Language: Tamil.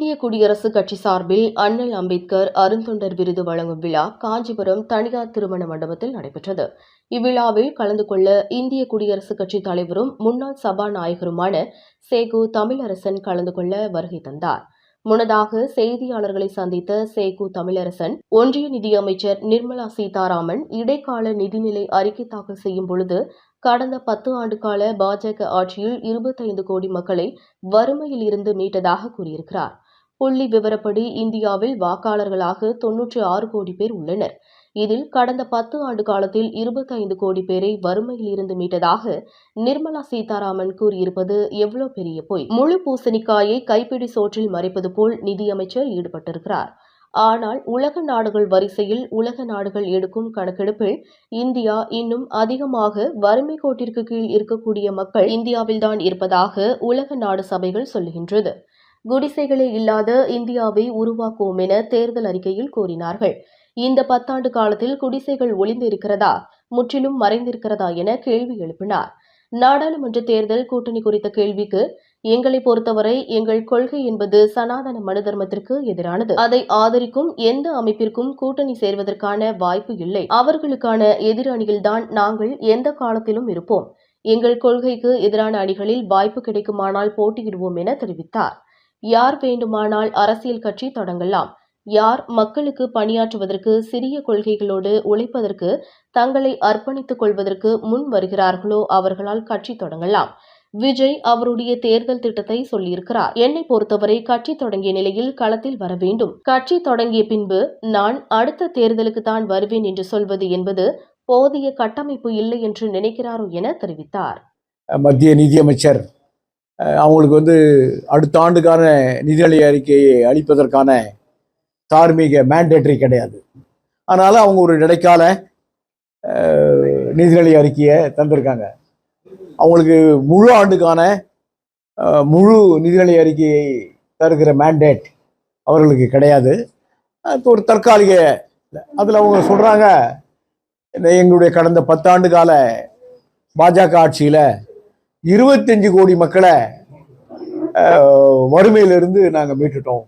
இந்திய குடியரசுக் கட்சி சார்பில் அண்ணல் அம்பேத்கர் அருந்தொண்டர் விருது வழங்கும் விழா காஞ்சிபுரம் தனியார் திருமண மண்டபத்தில் நடைபெற்றது. இவ்விழாவில் கலந்து கொள்ள இந்திய குடியரசுக் கட்சி தலைவரும் முன்னாள் சபாநாயகருமான சேகு தமிழரசன் கலந்து கொள்ள வருகை தந்தார். முன்னதாக செய்தியாளர்களை சந்தித்த சேகு தமிழரசன், ஒன்றிய நிதியமைச்சர் நிர்மலா சீதாராமன் இடைக்கால நிதிநிலை அறிக்கை தாக்கல் செய்யும் பொழுது கடந்த 10 ஆண்டு கால பாஜக ஆட்சியில் 25 கோடி மக்களை வறுமையில் இருந்து மீட்டதாக கூறியிருக்கிறார். புள்ளி விவரப்படி இந்தியாவில் வாக்காளர்களாக 96 கோடி பேர் உள்ளனர். இதில் கடந்த 10 ஆண்டு காலத்தில் 25 கோடி பேரை வறுமையில் இருந்து மீட்டதாக நிர்மலா சீதாராமன் கூறியிருப்பது எவ்வளவு பெரிய பொய்! முழு பூசணிக்காயை கைப்பிடி சோற்றில் மறைப்பது போல் நிதியமைச்சர் ஈடுபட்டிருக்கிறார். ஆனால் உலக நாடுகள் வரிசையில் உலக நாடுகள் எடுக்கும் கணக்கெடுப்பில் இந்தியா இன்னும் அதிகமாக வறுமை கோட்டிற்கு கீழ் இருக்கக்கூடிய மக்கள் இந்தியாவில்தான் இருப்பதாக உலக நாடு சபைகள் சொல்லுகின்றது. குடிசைகளே இல்லாத இந்தியாவை உருவாக்குவோம் என தேர்தல் அறிக்கையில் கூறினார்கள். இந்த 10 ஆண்டு காலத்தில் குடிசைகள் ஒளிந்து இருக்கிறதா, முற்றிலும் மறைந்திருக்கிறதா என கேள்வி எழுப்பினார். நாடாளுமன்ற தேர்தல் கூட்டணி குறித்த கேள்விக்கு, எங்களை பொறுத்தவரை எங்கள் கொள்கை என்பது சனாதன மனு தர்மத்திற்கு எதிரானது. அதை ஆதரிக்கும் எந்த அமைப்பிற்கும் கூட்டணி சேர்வதற்கான வாய்ப்பு இல்லை. அவர்களுக்கான எதிர் அணியில்தான் நாங்கள் எந்த காலத்திலும் இருப்போம். எங்கள் கொள்கைக்கு எதிரான அணிகளில் வாய்ப்பு கிடைக்குமானால் போட்டியிடுவோம் என தெரிவித்தார். யார் வேண்டுமானால் அரசியல் கட்சி தொடங்கலாம். யார் மக்களுக்கு பணியாற்றுவதற்கு, சிறிய கொள்கைகளோடு உழைப்பதற்கு, தங்களை அர்ப்பணித்துக் கொள்வதற்கு முன் வருகிறார்களோ அவர்களால் கட்சி தொடங்கலாம். விஜய் அவருடைய தேர்தல் திட்டத்தை சொல்லியிருக்கிறார். என்னை பொறுத்தவரை கட்சி தொடங்கிய நிலையில் களத்தில் வர வேண்டும். கட்சி தொடங்கிய பின்பு நான் அடுத்த தேர்தலுக்கு தான் வருவேன் என்று சொல்வது என்பது போதிய கட்டமைப்பு இல்லை என்று நினைக்கிறாரோ என தெரிவித்தார். மத்திய நிதியமைச்சர் அவங்களுக்கு அடுத்த ஆண்டுக்கான நிதிநிலை அறிக்கையை அளிப்பதற்கான தார்மீக மேண்டேட்டரி கிடையாது. அதனால் அவங்க ஒரு இடைக்கால நிதிநிலை அறிக்கையை தந்திருக்காங்க. அவங்களுக்கு முழு ஆண்டுக்கான முழு நிதிநிலை அறிக்கையை தருகிற மேண்டேட் அவர்களுக்கு கிடையாது. ஒரு தற்காலிக அதில் அவங்க சொல்கிறாங்க, எங்களுடைய கடந்த 10 ஆண்டு கால பாஜக ஆட்சியில் 25 கோடி மக்களை வறுமையிலிருந்து நாங்கள் மீட்டுட்டோம்.